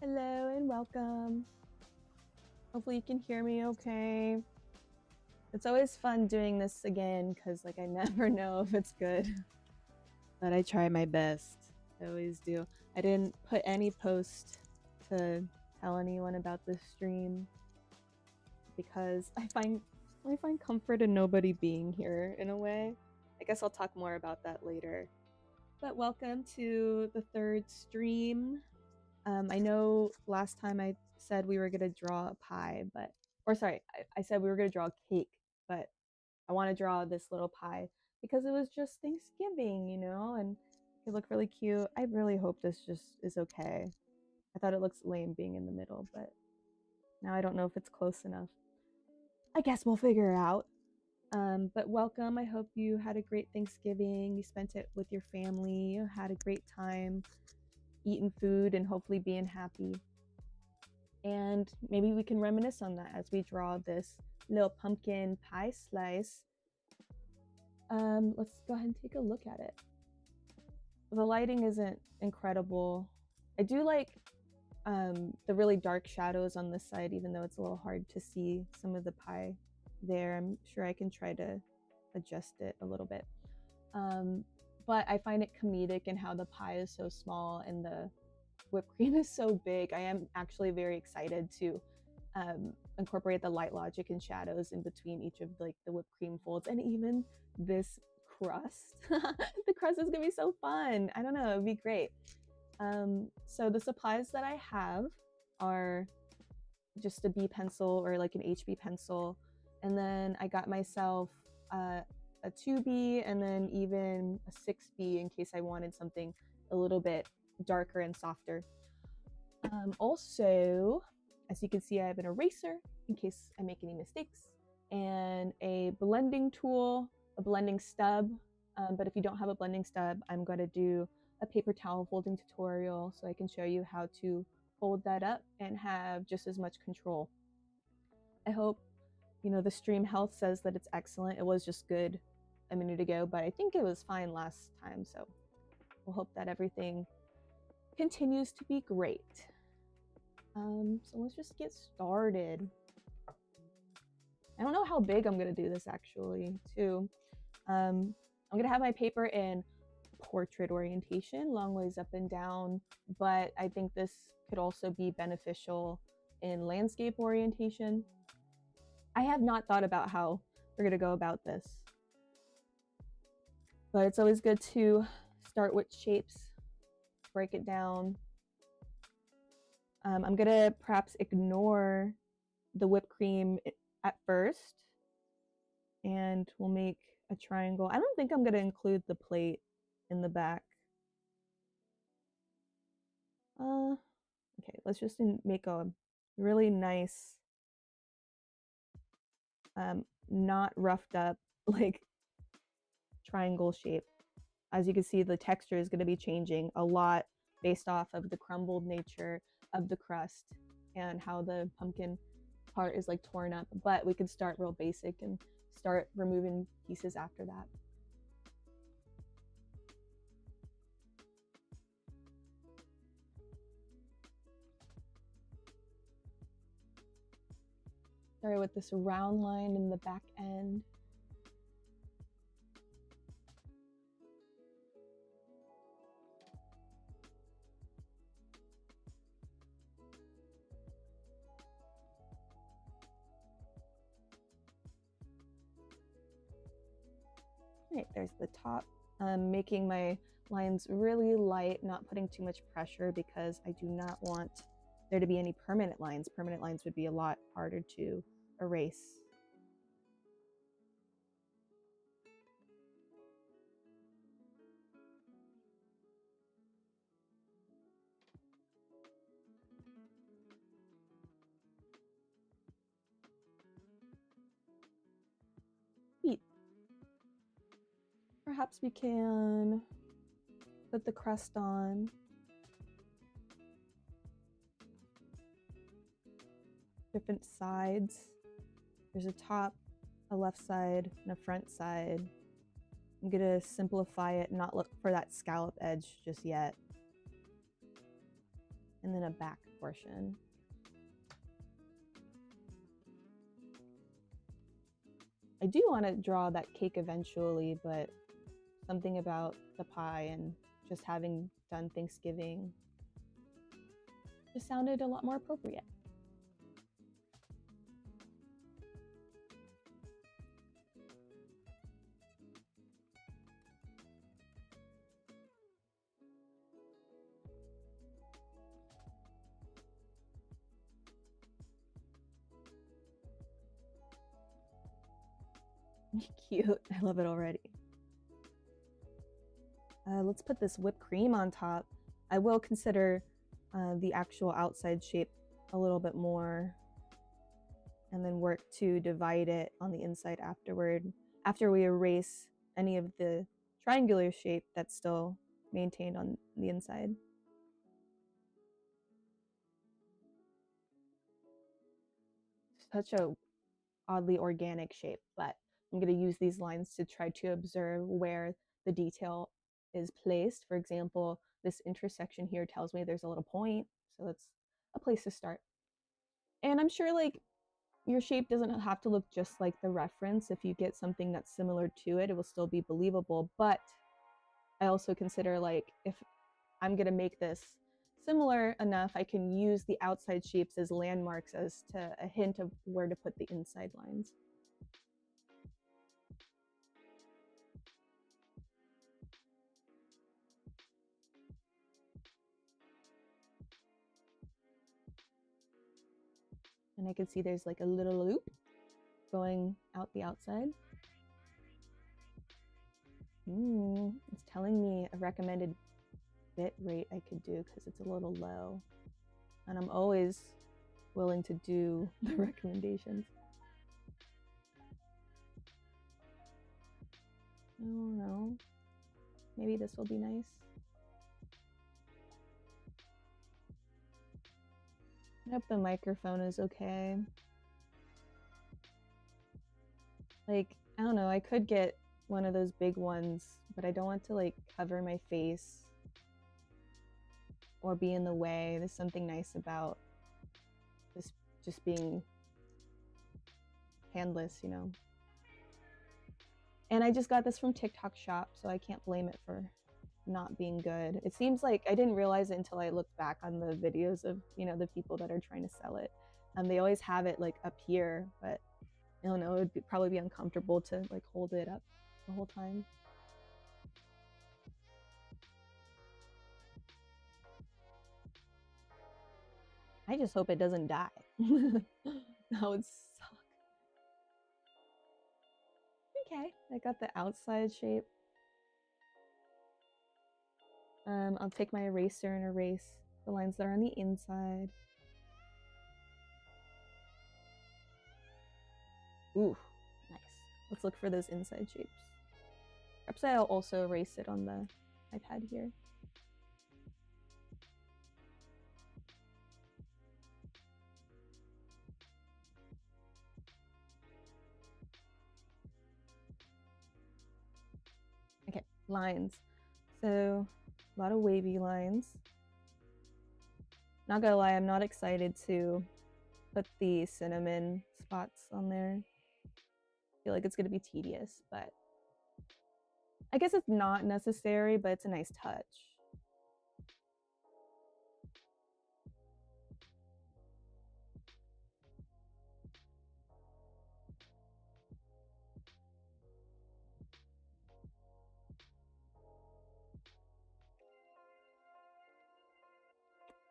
Hello and welcome. Hopefully you can hear me okay. It's always fun doing this again because I never know if it's good. But I try my best. I always do. I didn't put any post to tell anyone about this stream because I find comfort in nobody being here in a way. I guess I'll talk more about that later. But welcome to the third stream. I know last time I said we were gonna draw a pie, I said we were gonna draw a cake, but I want to draw this little pie because it was just Thanksgiving, and it looked really cute. I really hope this just is okay. I thought it looks lame being in the middle, but now I don't know if it's close enough. I guess we'll figure it out. But welcome. I hope you had a great Thanksgiving. You spent it with your family. You had a great time eating food and hopefully being happy. And maybe we can reminisce on that as we draw this little pumpkin pie slice. Let's go ahead and take a look at it. The lighting isn't incredible. I do like the really dark shadows on this side, even though it's a little hard to see some of the pie there. I'm sure I can try to adjust it a little bit. But I find it comedic in how the pie is so small and the whipped cream is so big. I am actually very excited to incorporate the light logic and shadows in between each of the whipped cream folds, and even this crust. The crust is gonna be so fun. I don't know, it'd be great. So the supplies that I have are just a B pencil or like an HB pencil, and then I got myself a 2B and then even a 6B in case I wanted something a little bit darker and softer. Also, as you can see, I have an eraser in case I make any mistakes, and a blending tool, a blending stub. But if you don't have a blending stub, I'm going to do a paper towel folding tutorial so I can show you how to fold that up and have just as much control. I hope, the stream health says that it's excellent. It was just good a minute ago, but I think it was fine last time. So we'll hope that everything continues to be great. So let's just get started. I don't know how big I'm gonna do this actually too. I'm gonna have my paper in portrait orientation, long ways up and down, but I think this could also be beneficial in landscape orientation. I have not thought about how we're gonna go about this, but it's always good to start with shapes, break it down. I'm gonna perhaps ignore the whipped cream at first, and we'll make a triangle. I don't think I'm gonna include the plate in the back. Okay, let's just make a really nice, not roughed up, triangle shape. As you can see, the texture is gonna be changing a lot based off of the crumbled nature of the crust and how the pumpkin part is torn up, but we can start real basic and start removing pieces after that. Start with this round line in the back end. Right, there's the top. I'm making my lines really light, not putting too much pressure because I do not want there to be any permanent lines. Permanent lines would be a lot harder to erase. Sweet. Perhaps we can put the crust on. Different sides. There's a top, a left side, and a front side. I'm gonna simplify it, not look for that scallop edge just yet. and then a back portion. I do want to draw that cake eventually, but something about the pie and just having done Thanksgiving just sounded a lot more appropriate. Cute. I love it already. Let's put this whipped cream on top. I will consider the actual outside shape a little bit more and then work to divide it on the inside afterward, after we erase any of the triangular shape that's still maintained on the inside. Such a oddly organic shape, but I'm going to use these lines to try to observe where the detail is placed. For example, this intersection here tells me there's a little point, so that's a place to start. And I'm sure like your shape doesn't have to look just like the reference. If you get something that's similar to it, it will still be believable. But I also consider like if I'm going to make this similar enough, I can use the outside shapes as landmarks as to a hint of where to put the inside lines. And I can see there's like a little loop going out the outside. It's telling me a recommended bit rate I could do because it's a little low. And I'm always willing to do the recommendations. I don't know. Maybe this will be nice. I hope the microphone is okay. Like, I don't know, I could get one of those big ones, but I don't want to like cover my face or be in the way. There's something nice about this just being handless, you know. And I just got this from TikTok Shop, so I can't blame it for not being good. It seems like I didn't realize it until I looked back on the videos of, you know, the people that are trying to sell it. They always have it like up here, but I don't know, it would probably be uncomfortable to like hold it up the whole time. I just hope it doesn't die. That would suck. Okay, I got the outside shape. I'll take my eraser and erase the lines that are on the inside. Ooh, nice. Let's look for those inside shapes. Perhaps I'll also erase it on the iPad here. Okay, lines. So a lot of wavy lines. Not gonna lie, I'm not excited to put the cinnamon spots on there. I feel like it's gonna be tedious, but I guess it's not necessary, but it's a nice touch.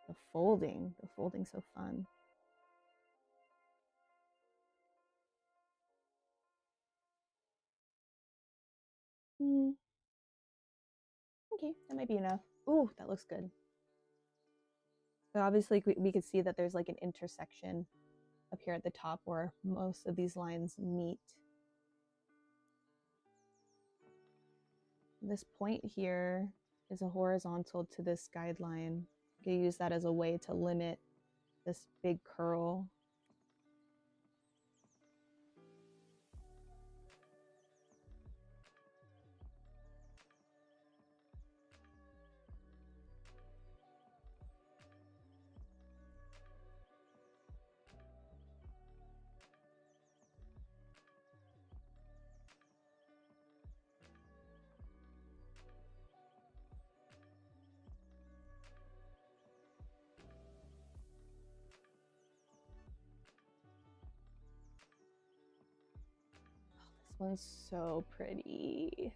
The folding's so fun. Okay, that might be enough. Ooh, that looks good. So obviously we could see that there's like an intersection up here at the top where most of these lines meet. This point here is a horizontal to this guideline. You can use that as a way to limit this big curl. one's so pretty.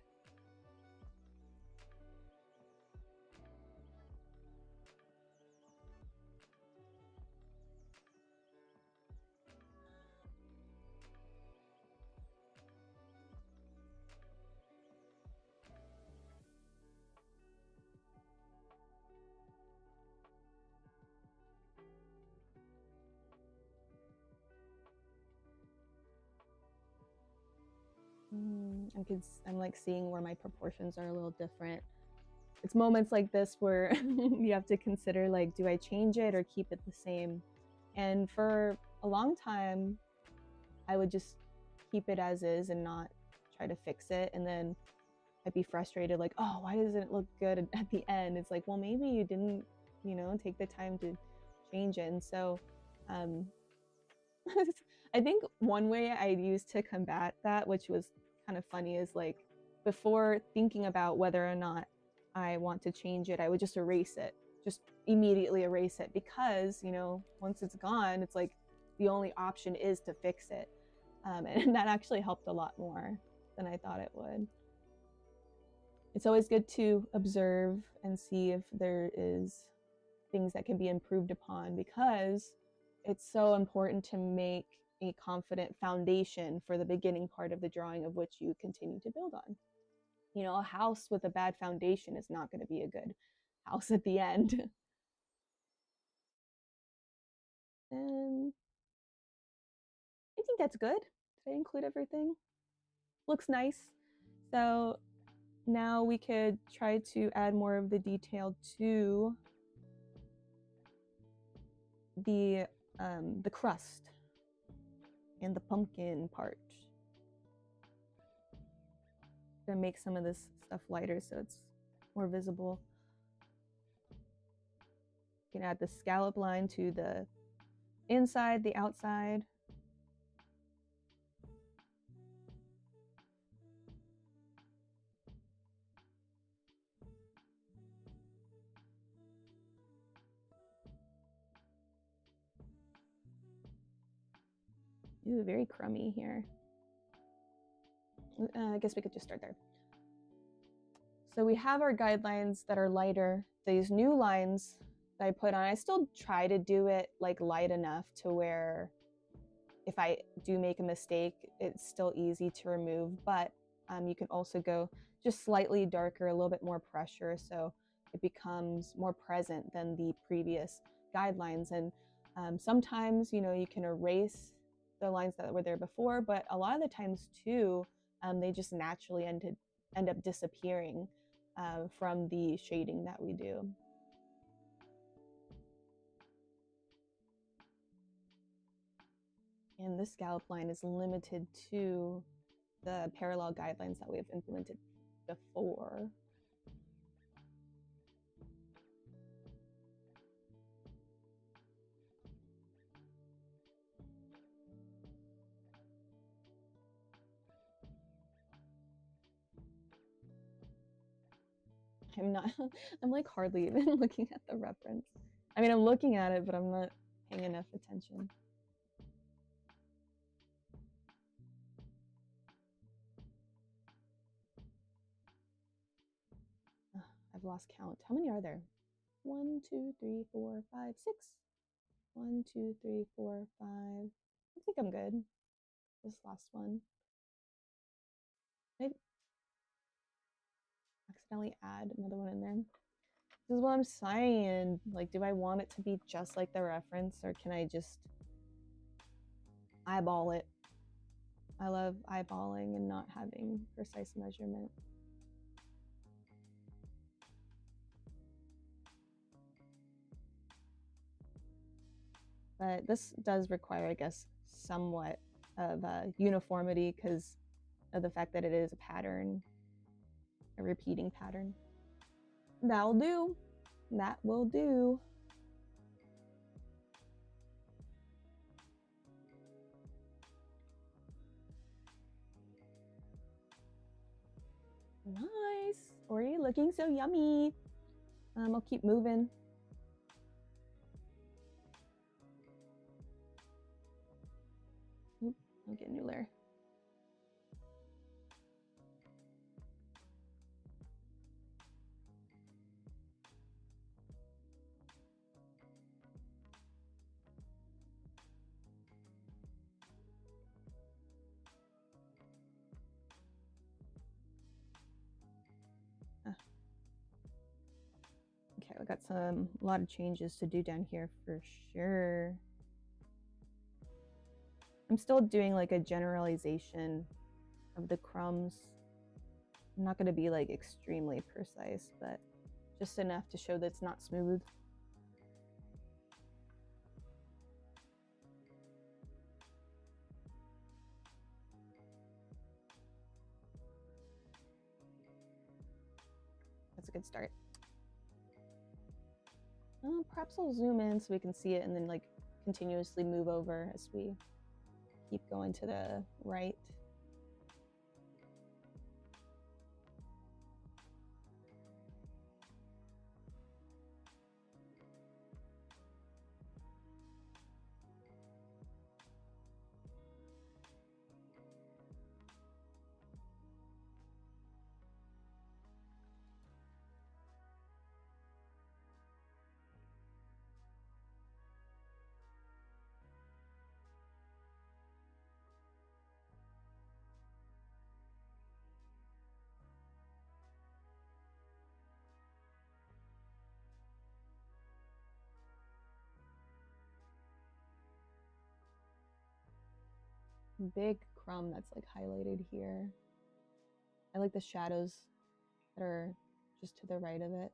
I'm like seeing where my proportions are a little different. It's moments like this where you have to consider, like, do I change it or keep it the same? And for a long time, I would just keep it as is and not try to fix it. And then I'd be frustrated, like, oh, why doesn't it look good at the end? It's like, well, maybe you didn't, take the time to change it. And so I think one way I used to combat that, which was kind of funny, is like before thinking about whether or not I want to change it, I would just erase it, just immediately erase it, because, once it's gone, it's like the only option is to fix it. And that actually helped a lot more than I thought it would. It's always good to observe and see if there is things that can be improved upon, because it's so important to make a confident foundation for the beginning part of the drawing, of which you continue to build on. A house with a bad foundation is not going to be a good house at the end. And I think that's good. Did I include everything? Looks nice. So now we could try to add more of the detail to the crust and the pumpkin part. I'm gonna make some of this stuff lighter so it's more visible. You can add the scallop line to the inside, the outside. Ooh, very crummy here. I guess we could just start there. So we have our guidelines that are lighter. These new lines that I put on, I still try to do it like light enough to where if I do make a mistake, it's still easy to remove, but you can also go just slightly darker, a little bit more pressure, so it becomes more present than the previous guidelines. And sometimes, you can erase the lines that were there before, but a lot of the times too, they just naturally end up disappearing from the shading that we do. And this scallop line is limited to the parallel guidelines that we have implemented before. I'm like hardly even looking at the reference. I mean, I'm looking at it, but I'm not paying enough attention. I've lost count. How many are there? 1, 2, 3, 4, 5, 6. 1, 2, 3, 4, 5. I think I'm good. This last one. I accidentally add another one in there. This is what I'm saying. Like, do I want it to be just like the reference, or can I just eyeball it? I love eyeballing and not having precise measurement. But this does require, I guess, somewhat of uniformity because of the fact that it is a pattern, a repeating pattern. That'll do. That will do. Nice. Ori, looking so yummy. I'll keep moving. Oop, I'll get a new layer. got a lot of changes to do down here for sure. I'm still doing like a generalization of the crumbs. I'm not going to be like extremely precise, but just enough to show that it's not smooth. That's a good start. Perhaps I'll zoom in so we can see it and then like continuously move over as we keep going to the right. Big crumb that's like highlighted here. I like the shadows that are just to the right of it.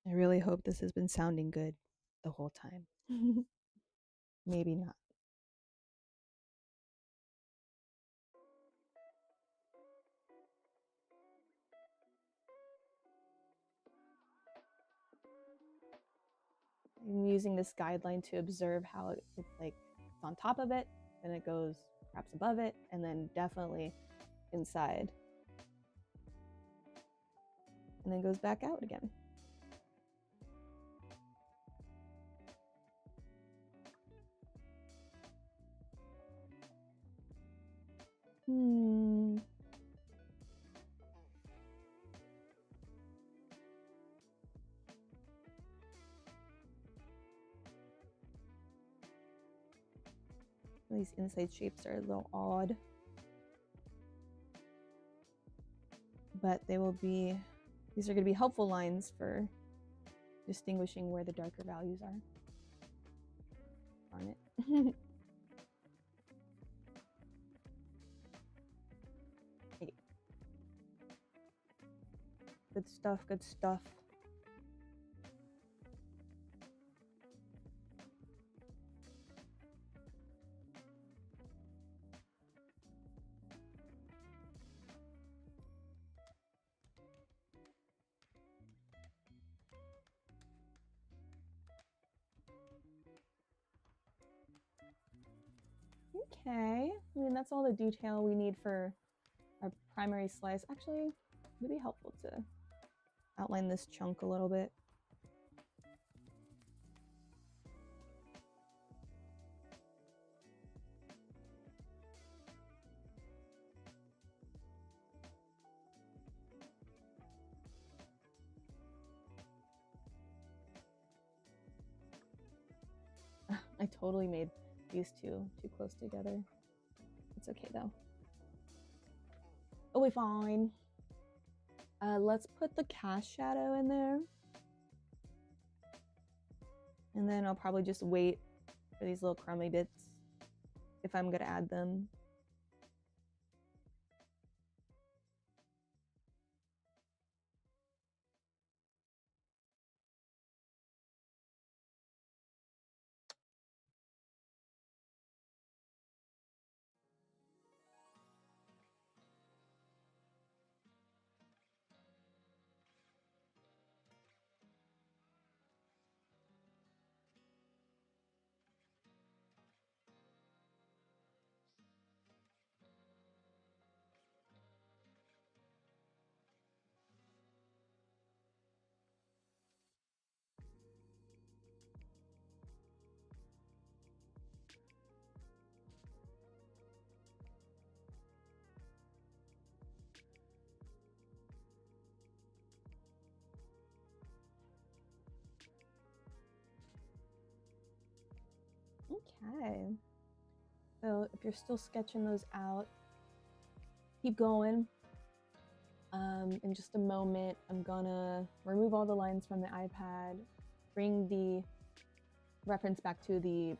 I really hope this has been sounding good the whole time. Maybe not. I'm using this guideline to observe how it's like it's on top of it, then it goes perhaps above it, and then definitely inside. And then goes back out again. These inside shapes are a little odd, but they will be, these are going to be helpful lines for distinguishing where the darker values are. Darn it. Hey. Good stuff, good stuff. Okay, I mean, that's all the detail we need for our primary slice. Actually, it would be helpful to outline this chunk a little bit. I totally made these two too close together. It's okay though. It'll be fine. Let's put the cast shadow in there. And then I'll probably just wait for these little crummy bits if I'm gonna add them. Okay. So if you're still sketching those out, keep going. In just a moment, I'm gonna remove all the lines from the iPad, bring the reference back to the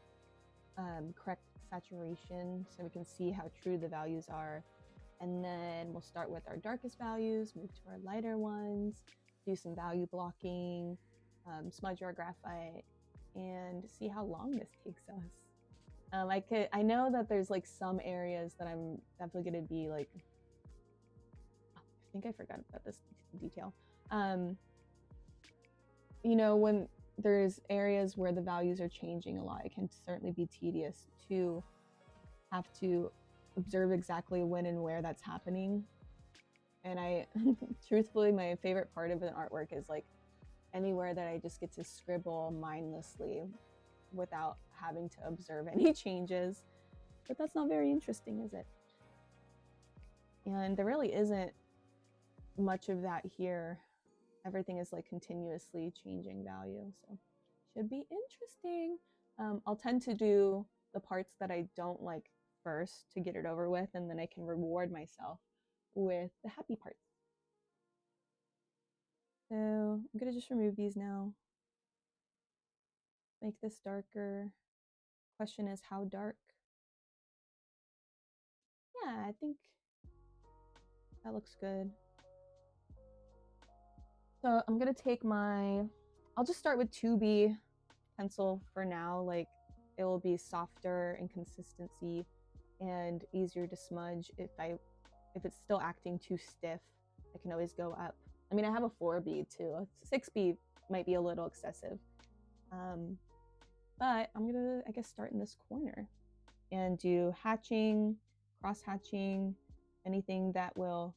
correct saturation so we can see how true the values are. And then we'll start with our darkest values, move to our lighter ones, do some value blocking, smudge our graphite, and see how long this takes us. I know that there's like some areas that I'm definitely gonna be like, oh, I think I forgot about this detail. You know, when there's areas where the values are changing a lot, it can certainly be tedious to have to observe exactly when and where that's happening. And I, truthfully, my favorite part of an artwork is like anywhere that I just get to scribble mindlessly without having to observe any changes. But that's not very interesting, is it? And there really isn't much of that here. Everything is like continuously changing value, so should be interesting. I'll tend to do the parts that I don't like first to get it over with, and then I can reward myself with the happy parts. So I'm gonna just remove these now. Make this darker. Question is how dark? Yeah, I think that looks good. So I'm gonna take I'll just start with 2B pencil for now. Like it will be softer in consistency and easier to smudge. If it's still acting too stiff, I can always go up. I mean, I have a 4B too. A 6B might be a little excessive. But I'm gonna, I guess, start in this corner and do hatching, cross hatching, anything that will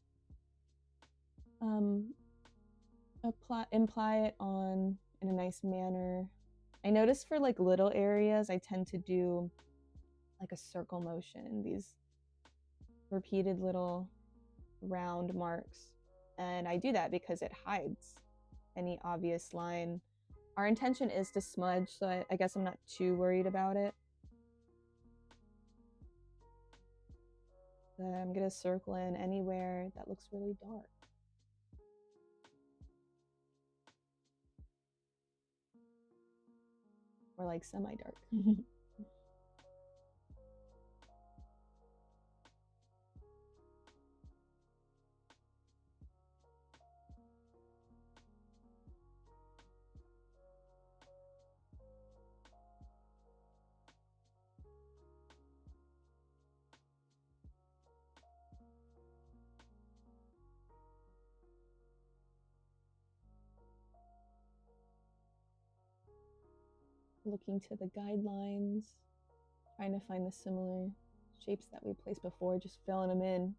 imply it on in a nice manner. I notice for like little areas, I tend to do like a circle motion, these repeated little round marks. And I do that because it hides any obvious line. Our intention is to smudge, so I guess I'm not too worried about it. But I'm gonna circle in anywhere that looks really dark. Or like semi-dark. Looking to the guidelines, trying to find the similar shapes that we placed before, just filling them in.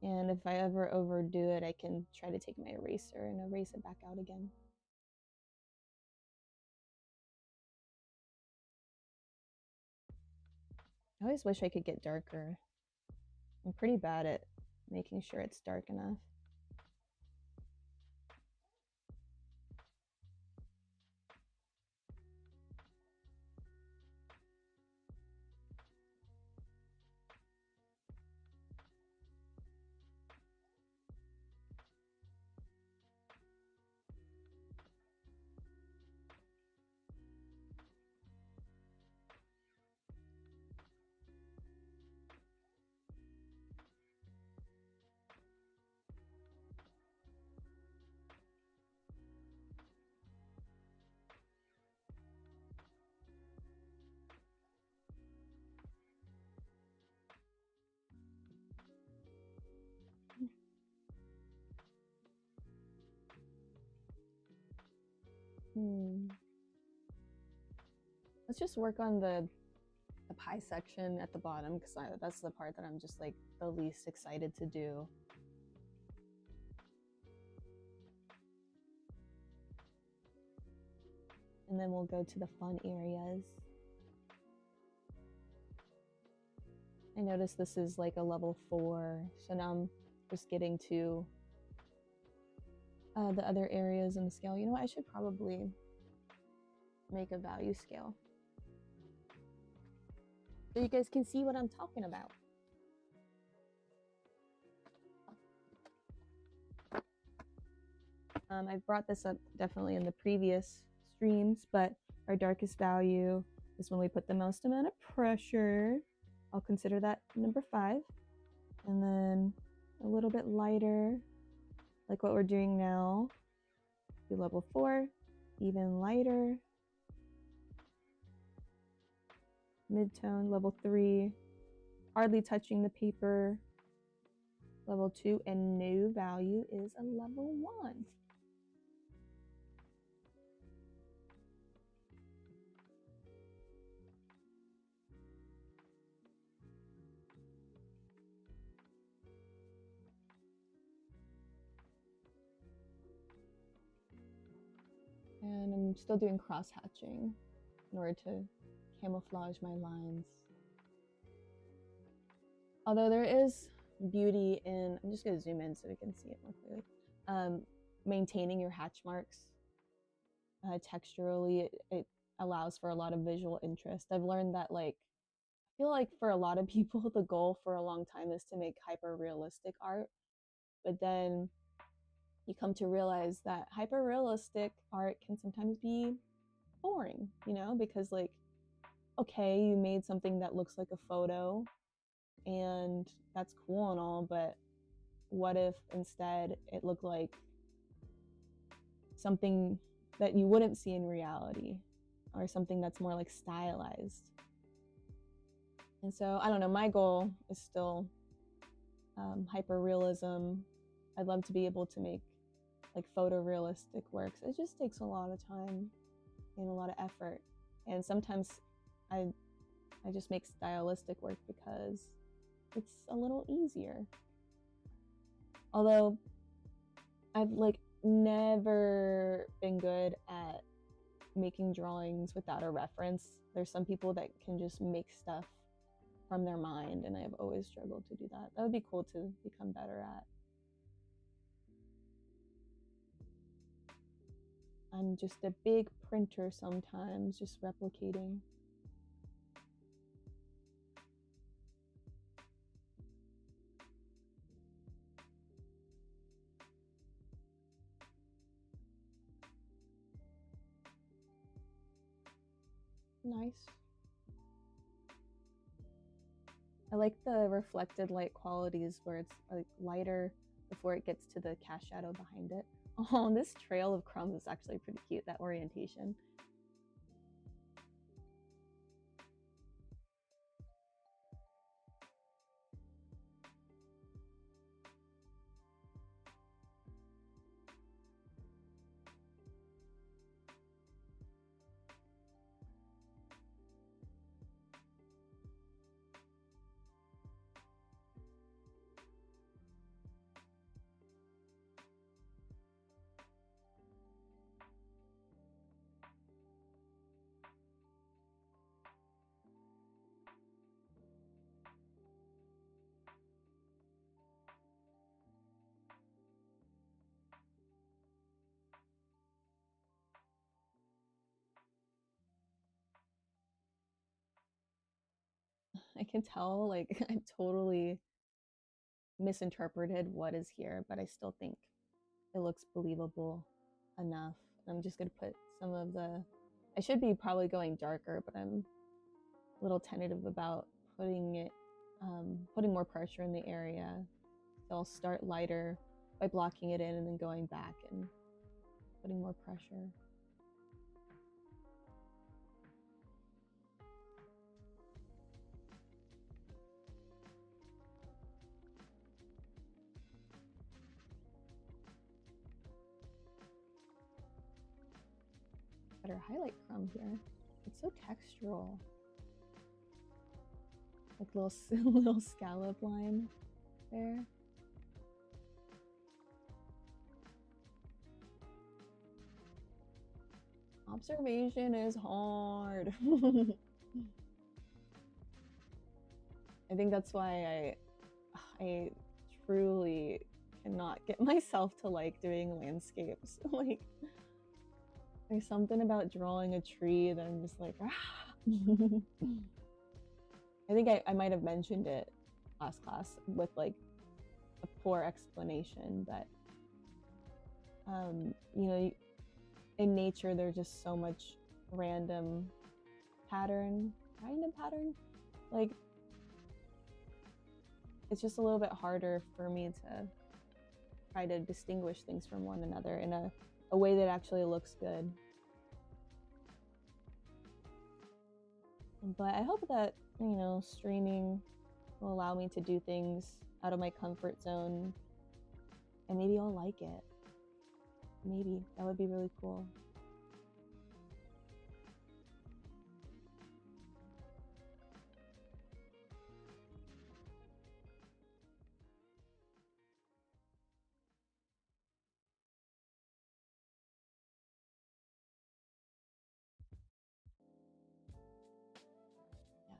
And if I ever overdo it, I can try to take my eraser and erase it back out again. I always wish I could get darker. I'm pretty bad at making sure it's dark enough. Let's just work on the pie section at the bottom, because that's the part that I'm just like the least excited to do. And then we'll go to the fun areas. I notice this is like a level 4, so now I'm just getting to the other areas in the scale. You know what? I should probably make a value scale so you guys can see what I'm talking about. I've brought this up definitely in the previous streams, but our darkest value is when we put the most amount of pressure. I'll consider that number 5. And then a little bit lighter, like what we're doing now, be level 4, even lighter. Midtone, level 3, hardly touching the paper, level 2, and no value is a level 1. And I'm still doing cross hatching in order to camouflage my lines. Although there is beauty in, I'm just going to zoom in so we can see it more clearly, maintaining your hatch marks texturally. It allows for a lot of visual interest. I've learned that, like, I feel like for a lot of people, the goal for a long time is to make hyper realistic art, but then you come to realize that hyper realistic art can sometimes be boring, you know, because, like, okay, you made something that looks like a photo and that's cool and all, but what if instead it looked like something that you wouldn't see in reality, or something that's more like stylized? And so I don't know, my goal is still hyper realism. I'd love to be able to make like photorealistic works. It just takes a lot of time and a lot of effort, and sometimes I just make stylistic work because it's a little easier. Although I've like never been good at making drawings without a reference. There's some people that can just make stuff from their mind, and I've always struggled to do that. That would be cool to become better at. I'm just a big printer sometimes, just replicating. Nice. I like the reflected light qualities where it's like lighter before it gets to the cast shadow behind it. Oh, this trail of crumbs is actually pretty cute, that orientation. I can tell, like, I totally misinterpreted what is here, but I still think it looks believable enough. I'm just gonna put some of the, I should be probably going darker, but I'm a little tentative about putting more pressure in the area. So I'll start lighter by blocking it in and then going back and putting more pressure. Better highlight crumb here. It's so textural. Like little scallop line there. Observation is hard. I think that's why I truly cannot get myself to like doing landscapes. Like, there's something about drawing a tree that I'm just like, ah. I think I might have mentioned it last class with like a poor explanation, but you know, in nature there's just so much random pattern. Like, it's just a little bit harder for me to try to distinguish things from one another in a way that actually looks good. But I hope that, you know, streaming will allow me to do things out of my comfort zone, and maybe I'll like it. Maybe that would be really cool.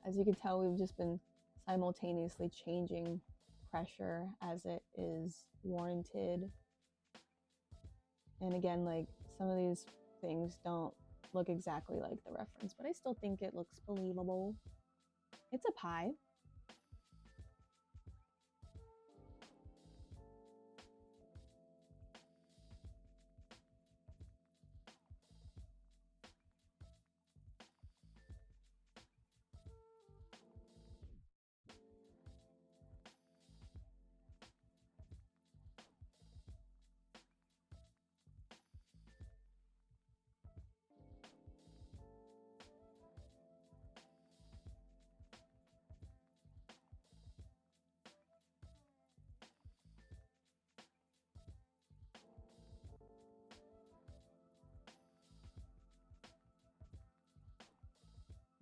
As you can tell, we've just been simultaneously changing pressure as it is warranted. And again, like, some of these things don't look exactly like the reference, but I still think it looks believable. It's a pie.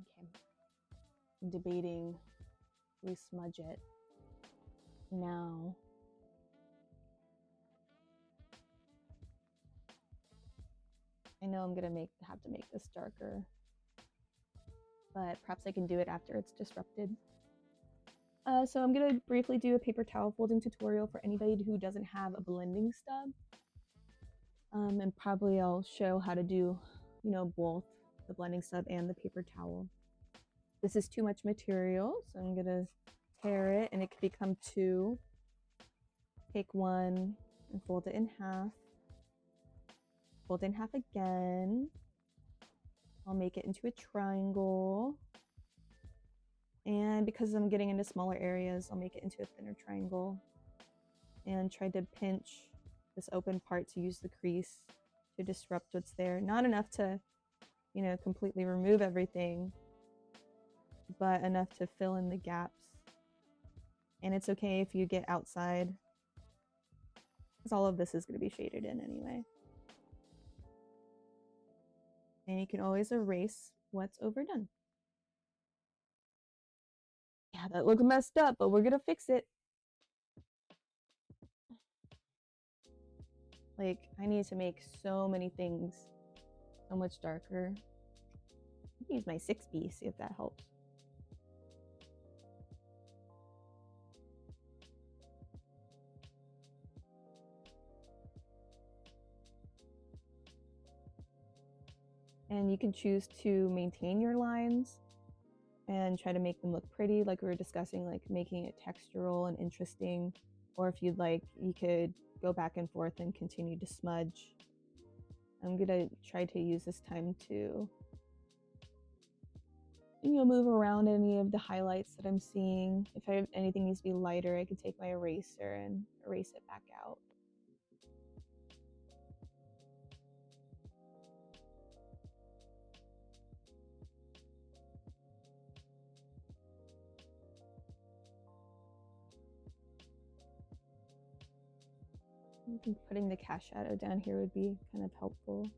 Okay. I'm debating we smudge it now. I know I'm gonna have to make this darker, but perhaps I can do it after it's disrupted. So I'm gonna briefly do a paper towel folding tutorial for anybody who doesn't have a blending stub. And probably I'll show how to do, you know, both the blending stub and the paper towel. This is too much material, so I'm gonna tear it, and it could become two. Take one and fold it in half. Fold it in half again. I'll make it into a triangle. And because I'm getting into smaller areas, I'll make it into a thinner triangle. And try to pinch this open part to use the crease to disrupt what's there. Not enough to, you know, completely remove everything, but enough to fill in the gaps. And it's okay if you get outside, because all of this is going to be shaded in anyway. And you can always erase what's overdone. Yeah, that looks messed up, but we're going to fix it. Like, I need to make so many things so much darker. I'll use my 6B, see if that helps. And you can choose to maintain your lines and try to make them look pretty, like we were discussing, like making it textural and interesting. Or if you'd like, you could go back and forth and continue to smudge. I'm gonna try to use this time to, you know, move around any of the highlights that I'm seeing. If anything needs to be lighter, I could take my eraser and erase it back out. I think putting the cast shadow down here would be kind of helpful.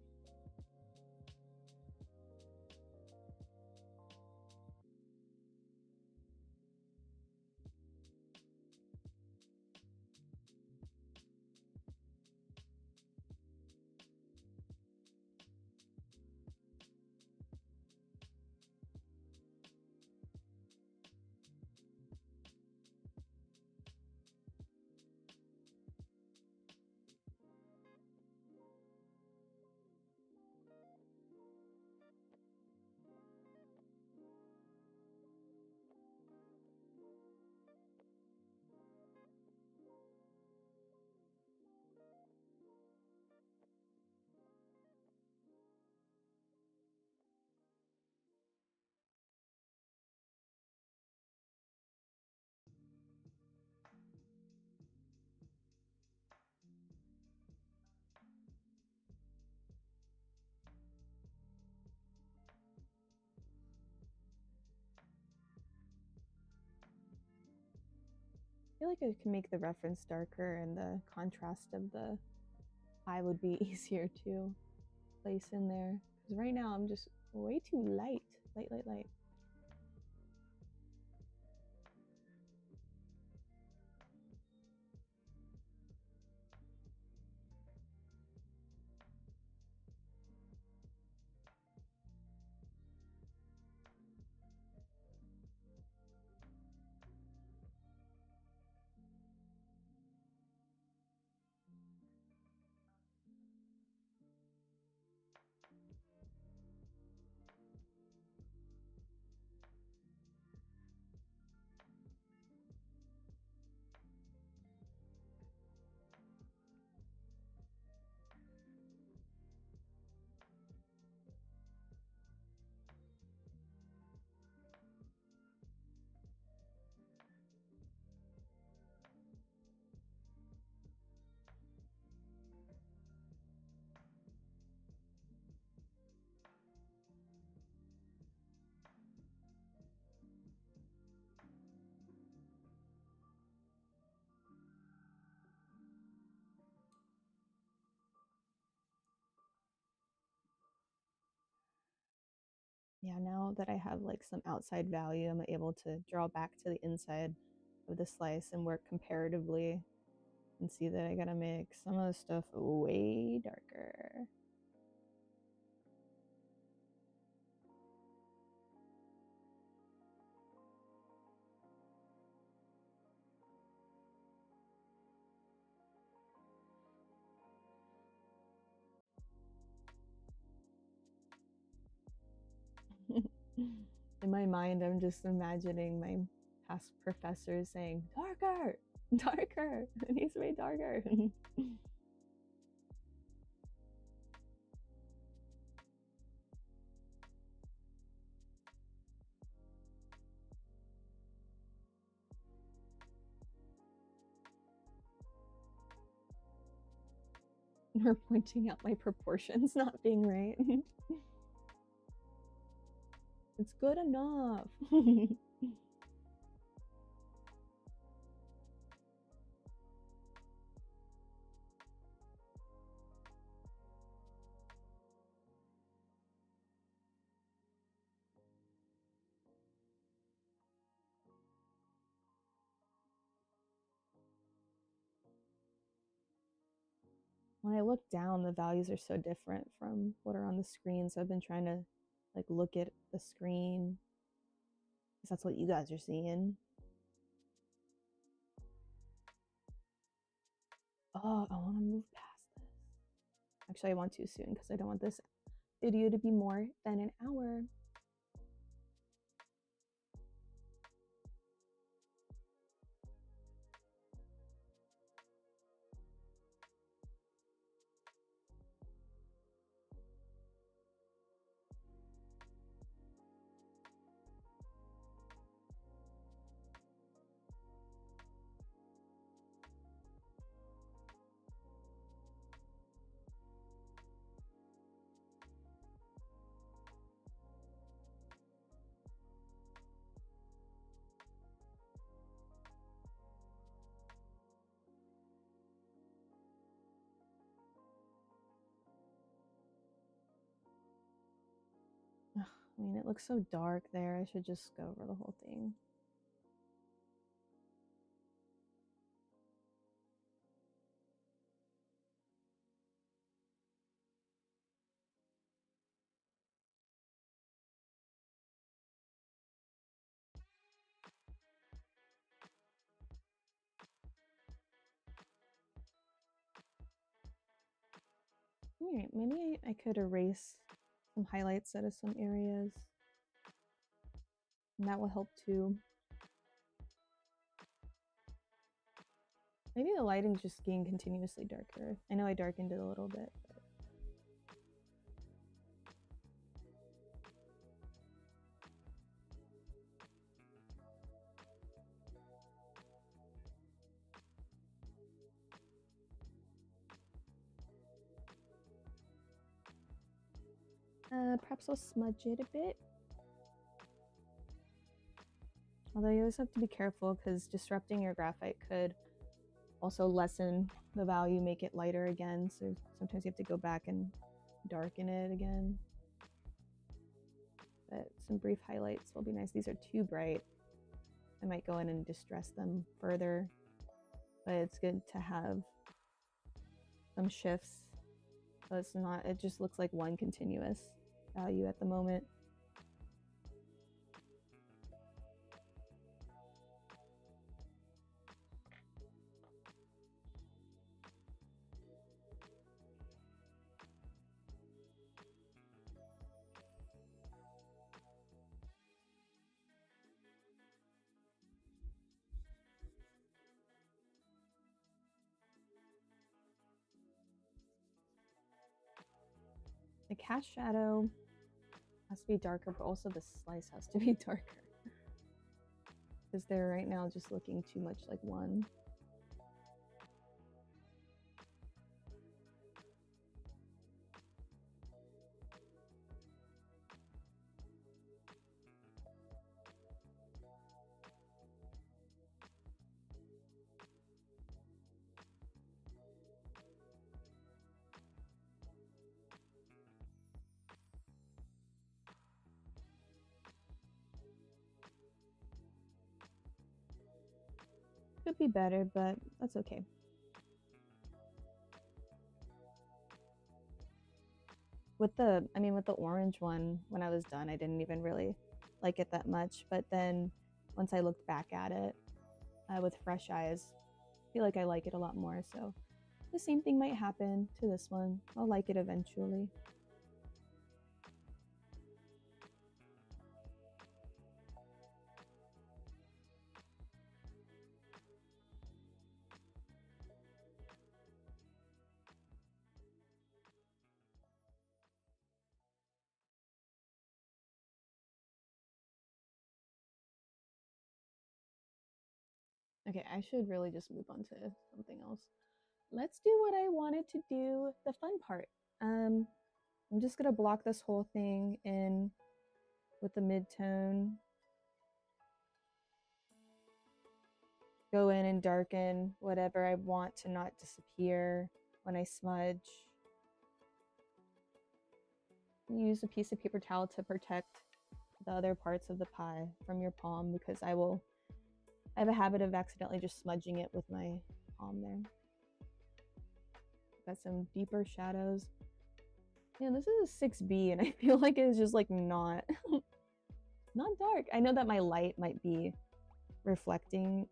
feel like I can make the reference darker and the contrast of the eye would be easier to place in there. Because right now I'm just way too light. Light, light, light. Yeah, now that I have like some outside value, I'm able to draw back to the inside of the slice and work comparatively and see that I gotta make some of the stuff way darker. In my mind, I'm just imagining my past professors saying, darker, darker, it needs to be darker. Or pointing out my proportions not being right. It's good enough. When I look down, the values are so different from what are on the screen. So I've been trying to like look at the screen because that's what you guys are seeing. Oh, I want to move past this. Actually, I want to soon because I don't want this video to be more than an hour. I mean, it looks so dark there. I should just go over the whole thing. All right, maybe I could erase some highlights out of some areas. And that will help too. Maybe the lighting's just getting continuously darker. I know I darkened it a little bit. Perhaps I'll smudge it a bit. Although you always have to be careful because disrupting your graphite could also lessen the value, make it lighter again. So sometimes you have to go back and darken it again. But some brief highlights will be nice. These are too bright. I might go in and distress them further, but it's good to have some shifts. So it's not, it just looks like one continuous value at the moment. The cast shadow has to be darker, but also the slice has to be darker. Because they're right now just looking too much like one. Could be better, but that's okay. With the orange one, when I was done, I didn't even really like it that much. But then once I looked back at it with fresh eyes, I feel like I like it a lot more. So the same thing might happen to this one. I'll like it eventually. Okay, I should really just move on to something else. Let's do what I wanted to do, the fun part. I'm just gonna block this whole thing in with the mid-tone. Go in and darken whatever I want to not disappear when I smudge. Use a piece of paper towel to protect the other parts of the pie from your palm because I have a habit of accidentally just smudging it with my palm there. Got some deeper shadows. Man, this is a 6B and I feel like it's just like not dark. I know that my light might be reflecting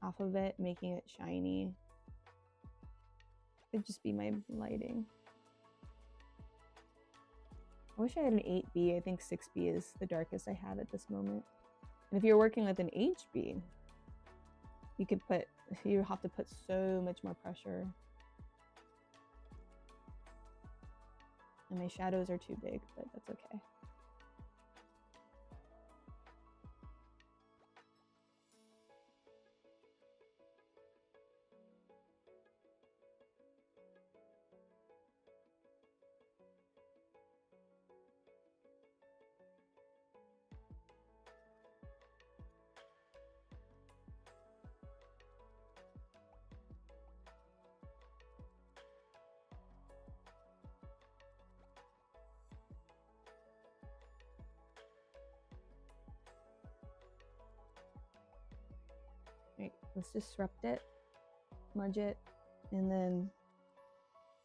off of it, making it shiny. It'd just be my lighting. I wish I had an 8B. I think 6B is the darkest I have at this moment. And if you're working with an HB, you have to put so much more pressure. And my shadows are too big, but that's okay. Right, let's disrupt it, smudge it, and then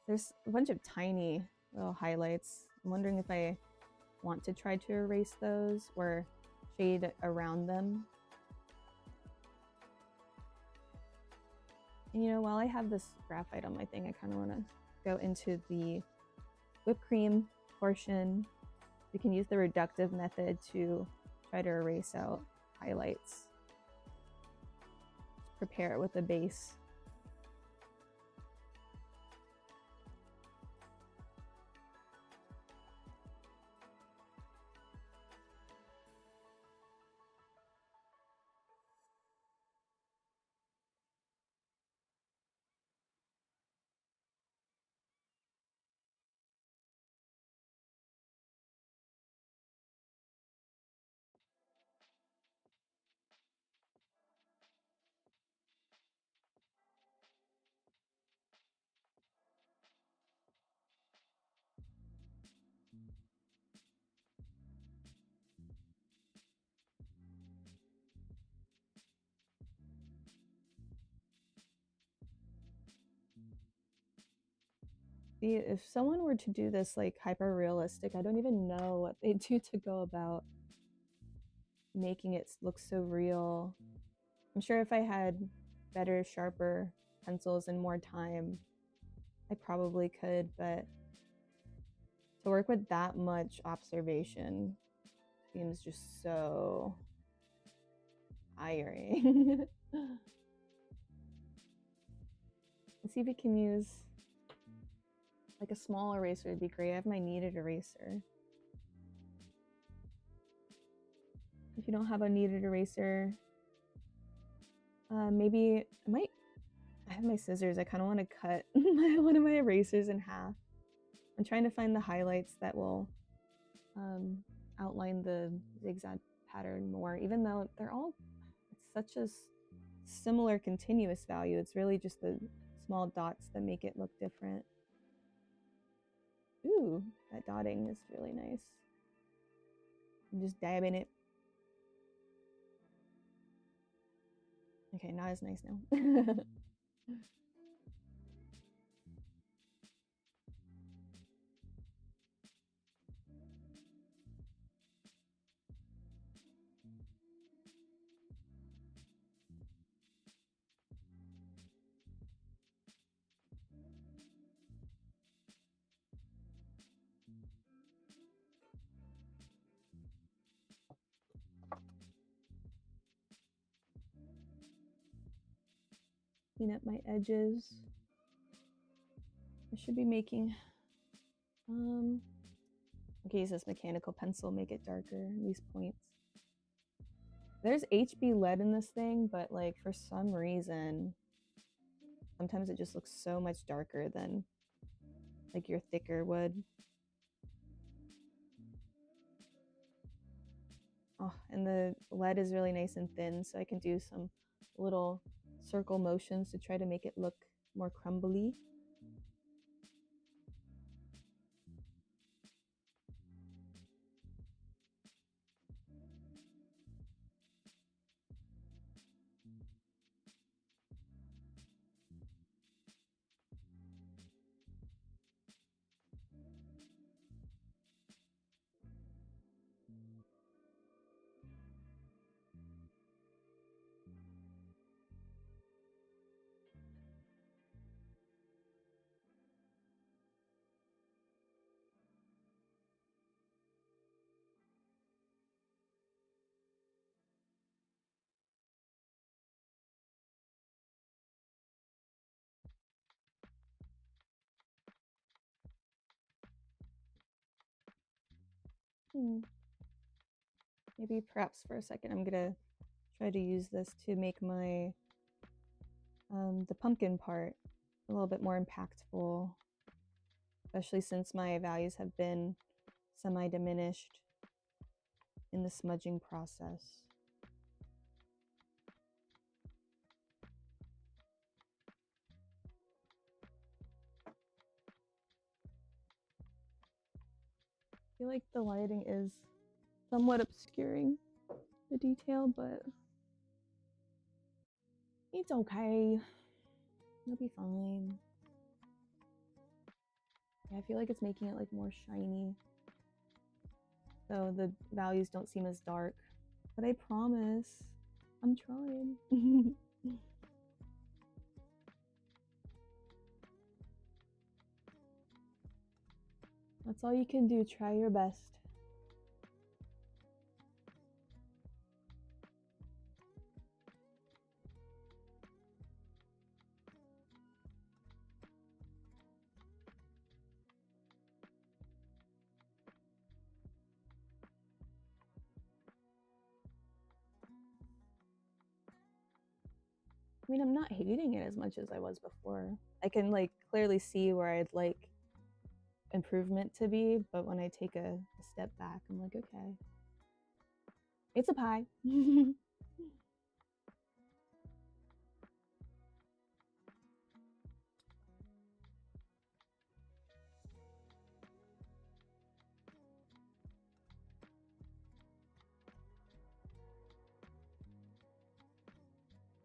there's a bunch of tiny little highlights. I'm wondering if I want to try to erase those or shade around them. And you know, while I have this graphite on my thing, I kind of want to go into the whipped cream portion. You can use the reductive method to try to erase out highlights. Prepare it with a base. See, if someone were to do this like hyper realistic, I don't even know what they do to go about making it look so real. I'm sure if I had better, sharper pencils and more time, I probably could, but to work with that much observation seems just so tiring. Let's see if we can use like a small eraser would be great. I have my kneaded eraser. If you don't have a kneaded eraser, maybe I have my scissors. I kind of want to cut one of my erasers in half. I'm trying to find the highlights that will outline the zigzag pattern more, even though they're all, it's such a similar continuous value. It's really just the small dots that make it look different. Ooh, that dotting is really nice. I'm just dabbing it. Okay, not as nice now. Clean up my edges. I should be making, okay, use this mechanical pencil, make it darker, these points. There's HB lead in this thing, but like for some reason, sometimes it just looks so much darker than like your thicker wood. Oh, and the lead is really nice and thin, so I can do some little circle motions to try to make it look more crumbly. Maybe perhaps for a second I'm gonna try to use this to make my the pumpkin part a little bit more impactful, especially since my values have been semi-diminished in the smudging process. I feel like the lighting is somewhat obscuring the detail, but it's okay. It'll be fine. Yeah, I feel like it's making it like more shiny, so the values don't seem as dark. But I promise, I'm trying. That's all you can do. Try your best. I mean, I'm not hating it as much as I was before. I can like clearly see where I'd like improvement to be, but when I take a step back, I'm like, okay, it's a pie.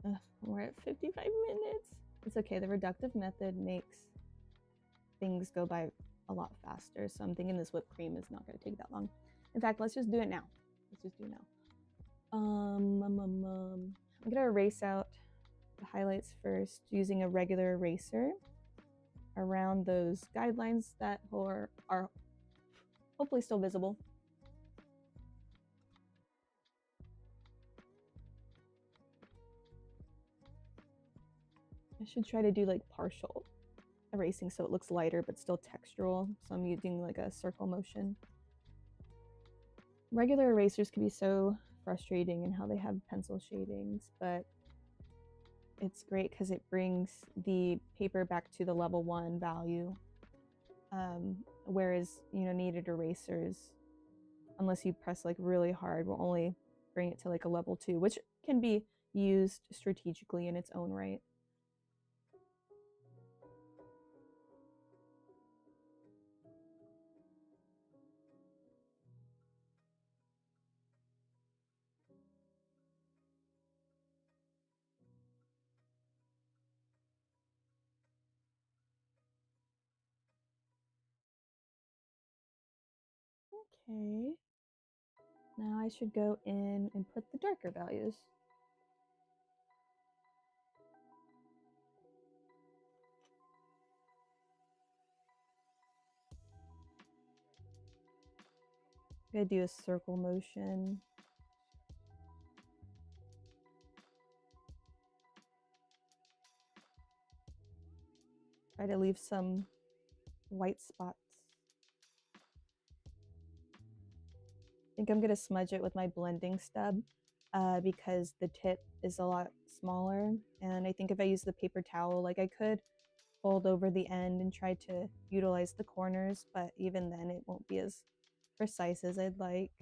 Ugh, we're at 55 minutes. It's okay. The reductive method makes things go by a lot faster. So I'm thinking this whipped cream is not going to take that long. In fact, let's just do it now. Let's just do it now. I'm going to erase out the highlights first using a regular eraser around those guidelines that are hopefully still visible. I should try to do like partial erasing so it looks lighter but still textural. So I'm using like a circle motion. Regular erasers can be so frustrating in how they have pencil shadings, but it's great because it brings the paper back to the level 1 value. Whereas, kneaded erasers, unless you press like really hard, will only bring it to like a level 2, which can be used strategically in its own right. Okay. Now I should go in and put the darker values. I'm gonna do a circle motion. Try to leave some white spots. I think I'm gonna smudge it with my blending stub because the tip is a lot smaller. And I think if I use the paper towel, like I could fold over the end and try to utilize the corners, but even then it won't be as precise as I'd like.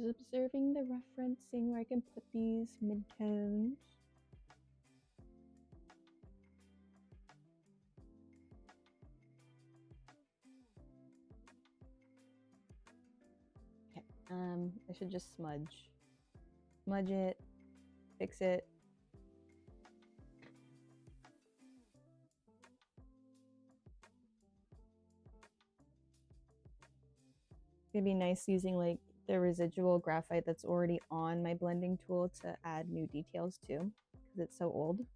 Just observing the reference, seeing where I can put these midtones. Okay, I should just smudge it, fix it. It'd be nice using like the residual graphite that's already on my blending tool to add new details too, because it's so old.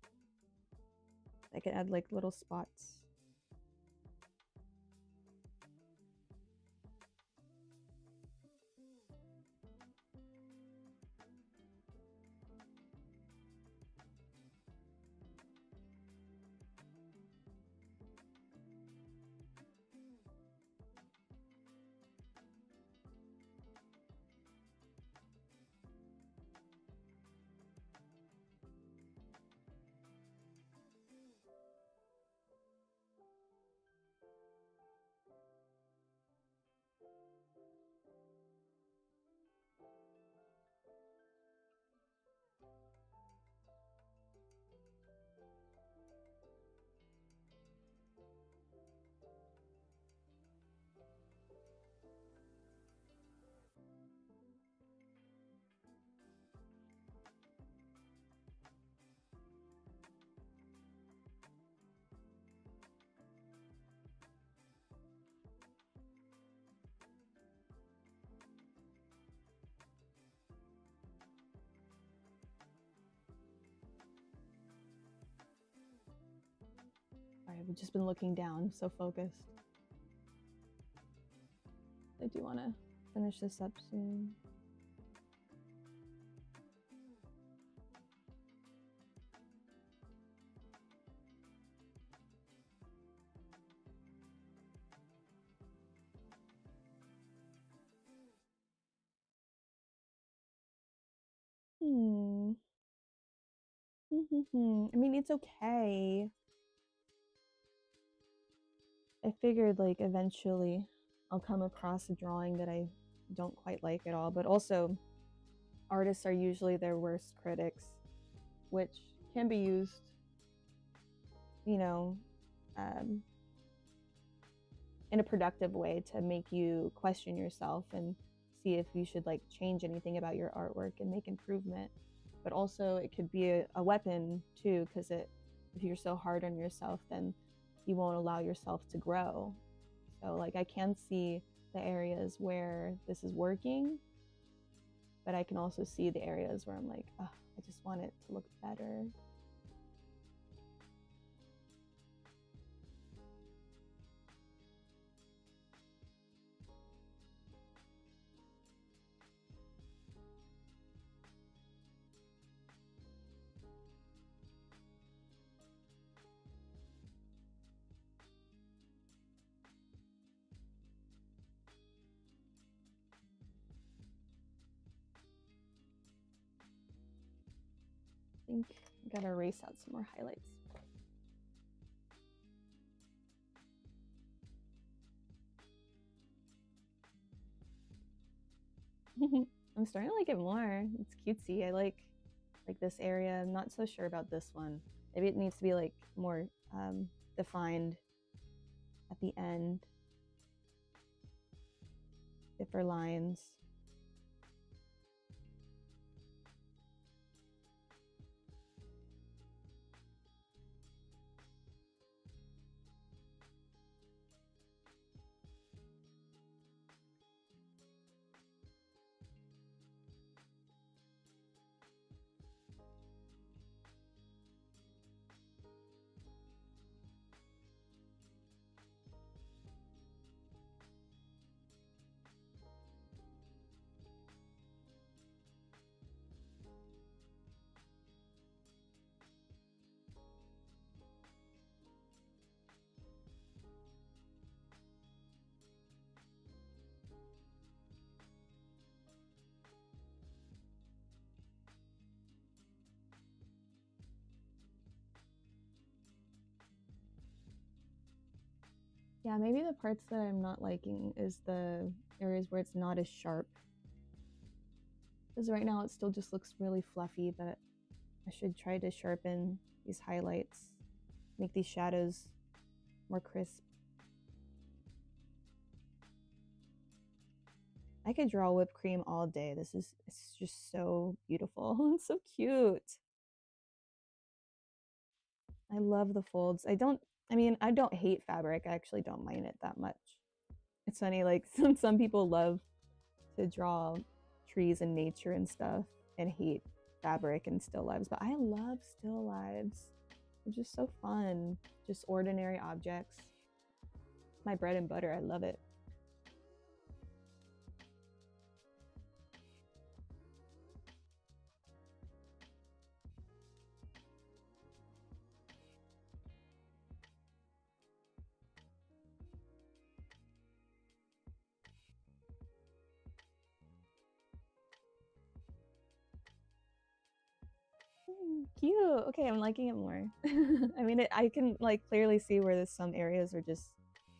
I could add like little spots. I've just been looking down, so focused. I do want to finish this up soon. I mean, it's okay. I figured like eventually I'll come across a drawing that I don't quite like at all, but also artists are usually their worst critics, which can be used, you know, in a productive way to make you question yourself and see if you should like change anything about your artwork and make improvement. But also it could be a weapon too, because if you're so hard on yourself, then you won't allow yourself to grow. So like I can see the areas where this is working, but I can also see the areas where I'm like, oh, I just want it to look better. I think I gotta erase out some more highlights. I'm starting to like it more. It's cutesy. I like this area. I'm not so sure about this one. Maybe it needs to be like more defined at the end. Different lines. Yeah, maybe the parts that I'm not liking is the areas where it's not as sharp. Because right now it still just looks really fluffy, but I should try to sharpen these highlights, make these shadows more crisp. I could draw whipped cream all day. It's just so beautiful. It's so cute. I love the folds. I mean, I don't hate fabric. I actually don't mind it that much. It's funny, like some people love to draw trees and nature and stuff and hate fabric and still lives, but I love still lives. They're just so fun. Just ordinary objects. My bread and butter. I love it. Cute. Okay, I'm liking it more. I mean, I can like clearly see where there's some areas are just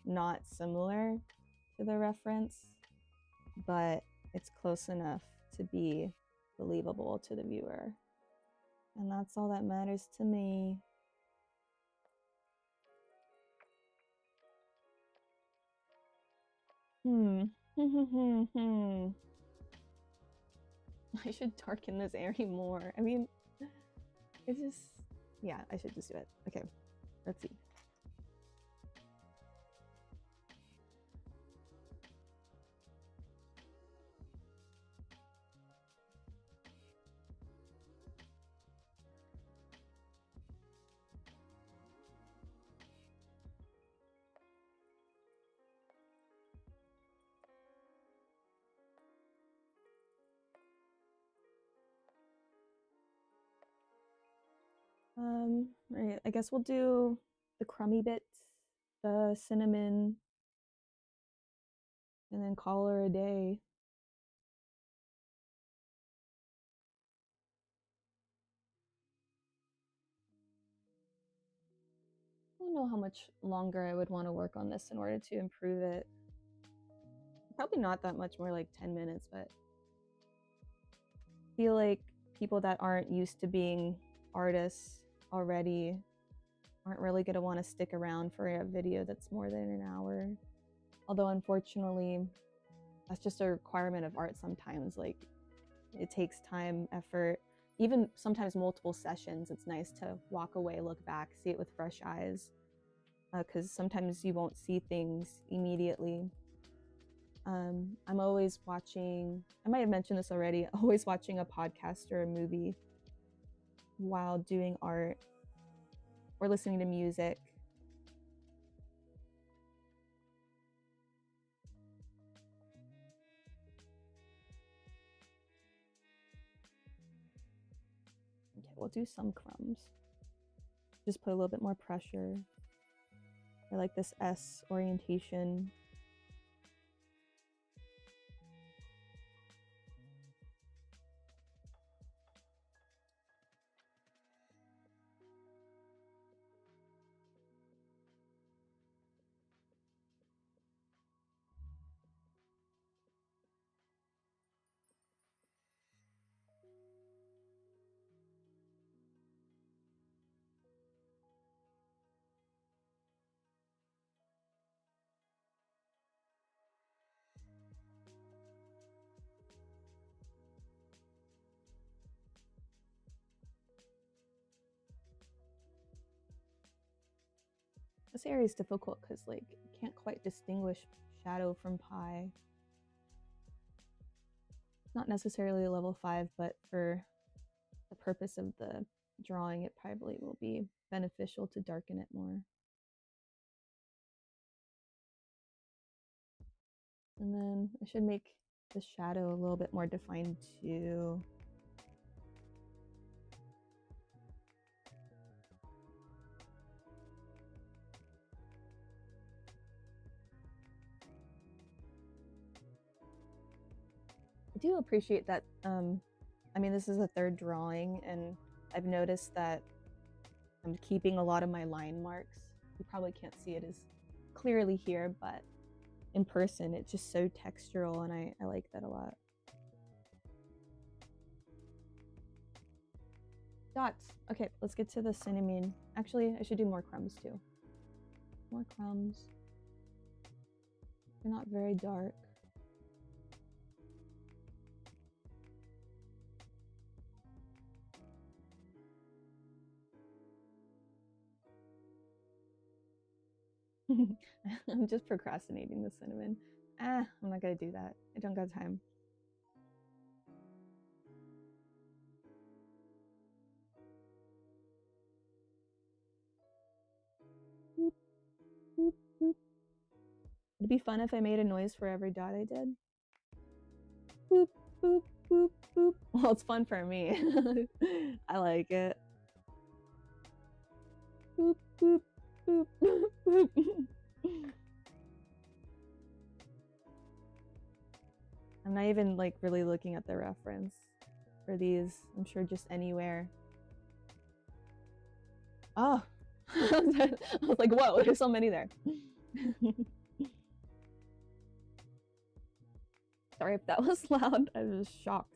not similar to the reference, but it's close enough to be believable to the viewer. And that's all that matters to me. I should darken this area more. I mean, it's just, yeah, I should just do it. Okay, let's see. Right, I guess we'll do the crummy bits, the cinnamon, and then call her a day. I don't know how much longer I would want to work on this in order to improve it. Probably not that much more, like 10 minutes, but I feel like people that aren't used to being artists already aren't really going to want to stick around for a video that's more than an hour. Although, unfortunately, that's just a requirement of art sometimes. Like, it takes time, effort, even sometimes multiple sessions. It's nice to walk away, look back, see it with fresh eyes, because sometimes you won't see things immediately. I'm always watching, I might have mentioned this already, always watching a podcast or a movie while doing art or listening to music. Okay, we'll do some crumbs. Just put a little bit more pressure. I like this S orientation. This area is difficult because like you can't quite distinguish shadow from pie. Not necessarily a level 5, but for the purpose of the drawing, it probably will be beneficial to darken it more. And then I should make the shadow a little bit more defined too. I do appreciate that. I mean, this is the third drawing, and I've noticed that I'm keeping a lot of my line marks. You probably can't see it as clearly here, but in person, it's just so textural, and I like that a lot. Dots. Okay, let's get to the cinnamon. Actually, I should do more crumbs too. More crumbs. They're not very dark. I'm just procrastinating the cinnamon. I'm not gonna do that. I don't got time. Boop, boop, boop. It'd be fun if I made a noise for every dot I did. Boop, boop, boop, boop. Well, it's fun for me. I like it. Boop, boop, boop, boop, boop. I'm not even like really looking at the reference for these. I'm sure just anywhere. Oh, I was like, whoa, there's so many there. Sorry if that was loud. I was shocked.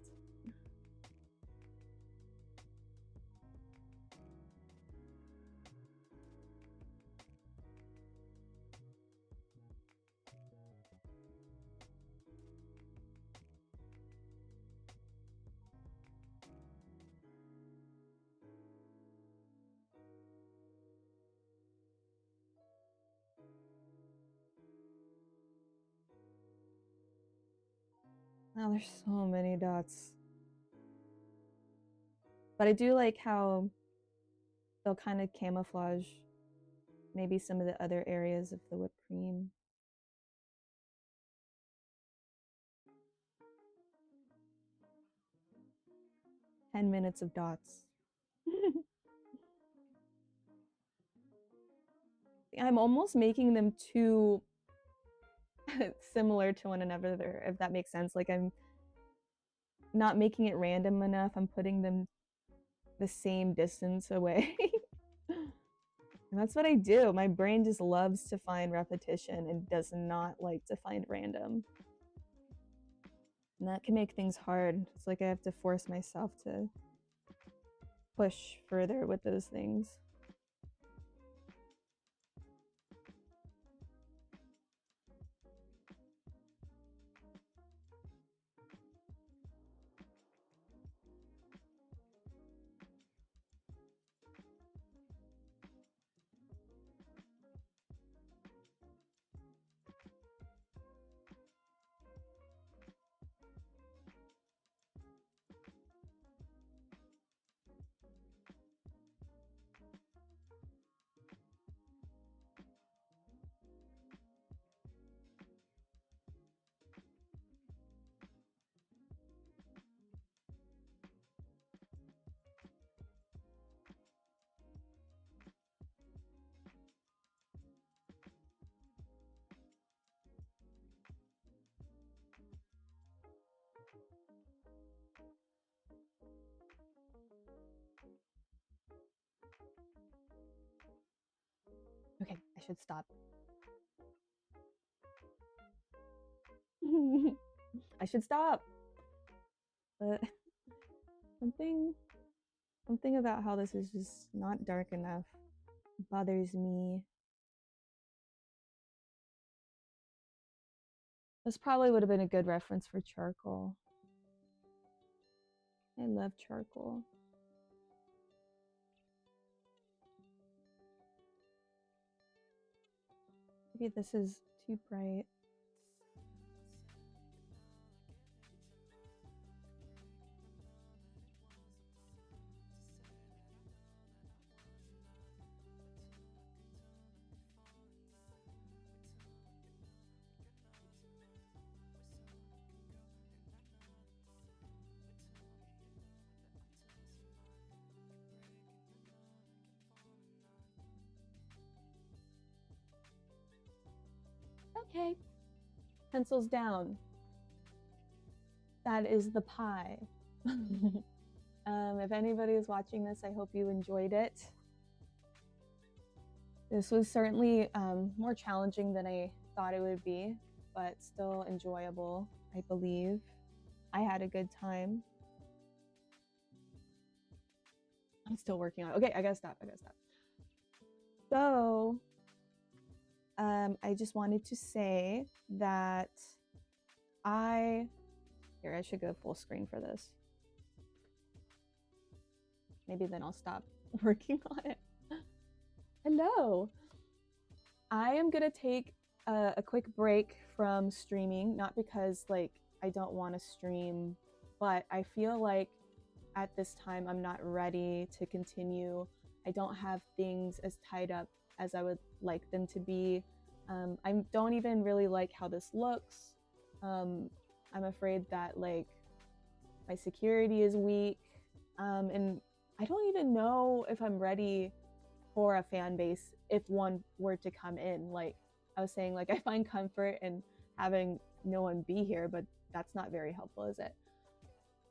Oh, there's so many dots. But I do like how they'll kind of camouflage maybe some of the other areas of the whipped cream. "10 minutes of dots." I'm almost making them too similar to one another, if that makes sense. Like I'm not making it random enough. I'm putting them the same distance away. And that's what I do. My brain just loves to find repetition and does not like to find random. And that can make things hard. It's like I have to force myself to push further with those things. Okay, I should stop. I should stop. But something about how this is just not dark enough bothers me. This probably would have been a good reference for charcoal. I love charcoal. Maybe this is too bright. Okay, pencils down. That is the pie. If anybody is watching this, I hope you enjoyed it. This was certainly more challenging than I thought it would be, but still enjoyable, I believe. I had a good time. I'm still working on it. Okay, I gotta stop. So, I just wanted to say that here, I should go full screen for this. Maybe then I'll stop working on it. Hello. I am gonna take a quick break from streaming, not because like I don't want to stream, but I feel like at this time I'm not ready to continue. I don't have things as tied up as I would like them to be. I don't even really like how this looks. I'm afraid that like my security is weak, and I don't even know if I'm ready for a fan base if one were to come in. Like I was saying, like I find comfort in having no one be here, but that's not very helpful, is it?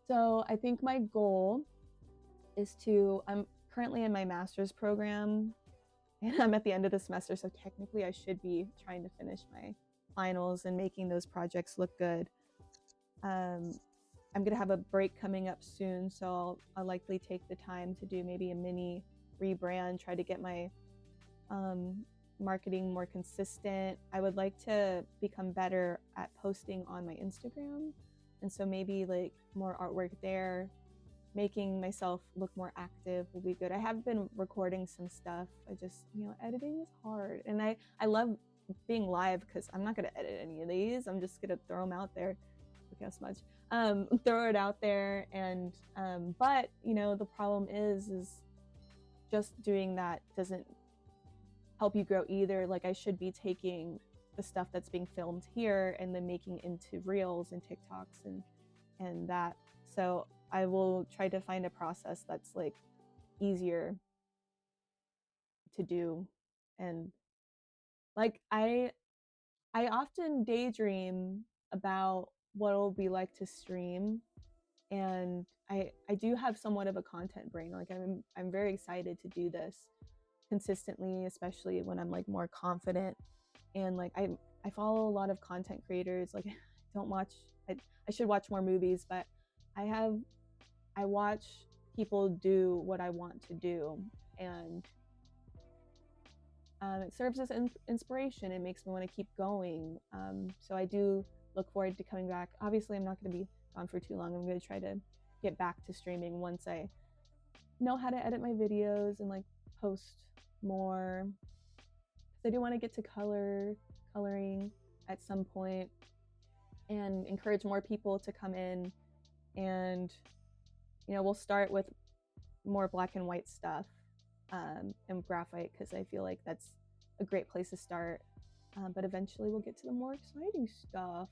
So I think my goal is I'm currently in my master's program and I'm at the end of the semester, so technically I should be trying to finish my finals and making those projects look good. I'm gonna have a break coming up soon, so I'll likely take the time to do maybe a mini rebrand, try to get my marketing more consistent. I would like to become better at posting on my Instagram, and so maybe like more artwork there, making myself look more active will be good. I have been recording some stuff. I just, editing is hard, and I love being live because I'm not gonna edit any of these. I'm just gonna throw them out there. Look how much. Throw it out there, and but the problem is just doing that doesn't help you grow either. Like I should be taking the stuff that's being filmed here and then making into reels and TikToks and that. So I will try to find a process that's like easier to do and Like I often daydream about what it'll be like to stream, and I do have somewhat of a content brain. Like I'm very excited to do this consistently, especially when I'm like more confident. And like I follow a lot of content creators. Like I don't watch I should watch more movies, but I have I watch people do what I want to do, and it serves as inspiration. It makes me want to keep going. So I do look forward to coming back. Obviously, I'm not going to be gone for too long. I'm going to try to get back to streaming once I know how to edit my videos and like post more. I do want to get to coloring at some point and encourage more people to come in, and we'll start with more black and white stuff, and graphite, because I feel like that's a great place to start. But eventually we'll get to the more exciting stuff.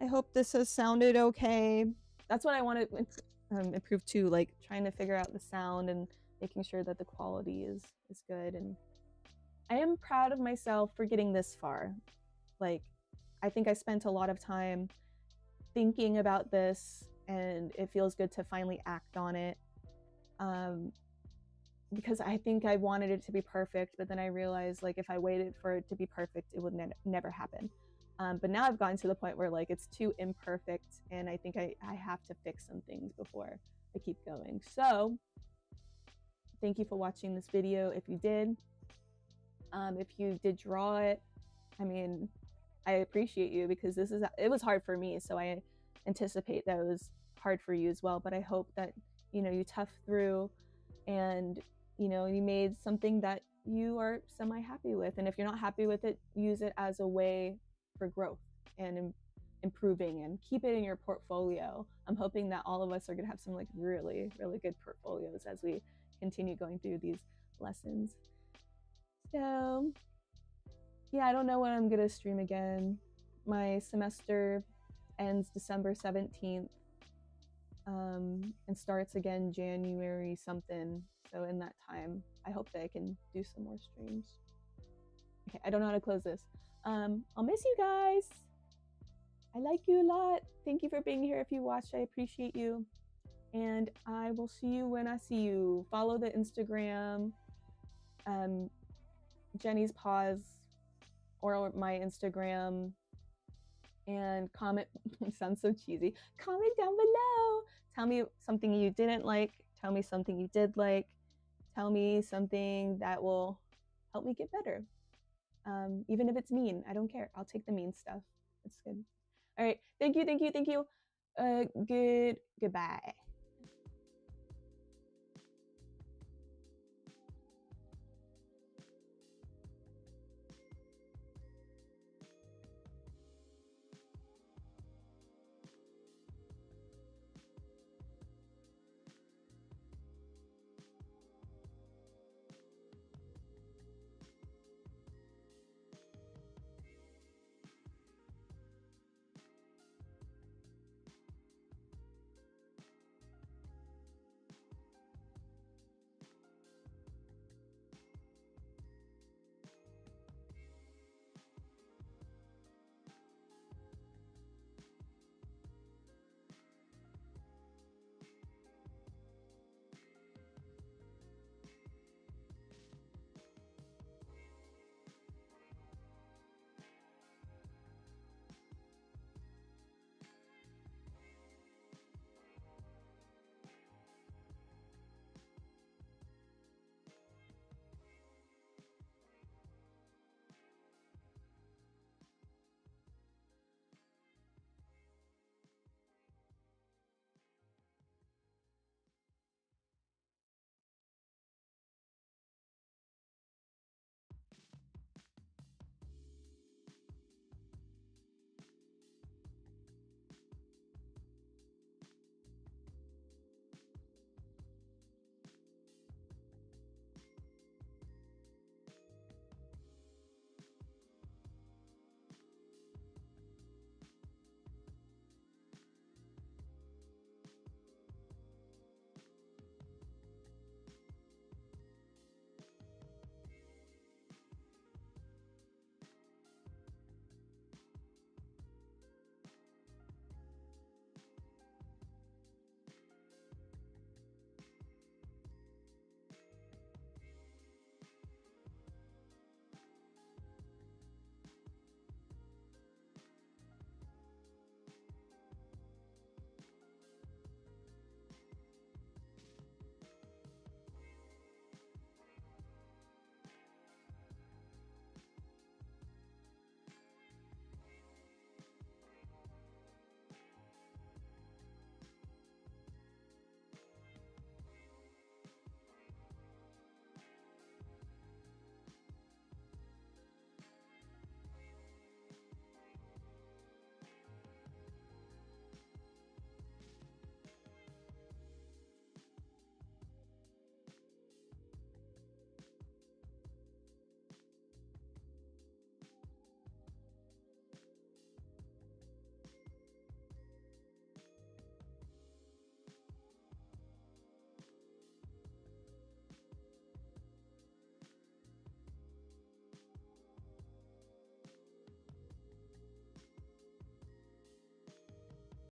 I hope this has sounded okay. That's what I want to improve too, like trying to figure out the sound and making sure that the quality is good. And I am proud of myself for getting this far. Like, I think I spent a lot of time thinking about this, and it feels good to finally act on it. Because I think I wanted it to be perfect, but then I realized like if I waited for it to be perfect, it would never happen. But now I've gotten to the point where like it's too imperfect, and I think I have to fix some things before I keep going. So thank you for watching this video. If you did draw it, I mean, I appreciate you, because it was hard for me, so I anticipate that it was hard for you as well. But I hope that you tough through, and you made something that you are semi-happy with. And if you're not happy with it, use it as a way for growth and improving, and keep it in your portfolio. I'm hoping that all of us are going to have some like really, really good portfolios as we continue going through these lessons. So yeah, I don't know when I'm going to stream again. My semester ends December 17th, and starts again January something. So in that time, I hope that I can do some more streams. Okay, I don't know how to close this. I'll miss you guys. I like you a lot. Thank you for being here. If you watched, I appreciate you. And I will see you when I see you. Follow the Instagram, Jenny's Paws, or my Instagram, and comment. It sounds so cheesy. Comment down below. Tell me something you didn't like. Tell me something you did like. Tell me something that will help me get better. Even if it's mean, I don't care. I'll take the mean stuff. It's good. All right. Thank you. Goodbye.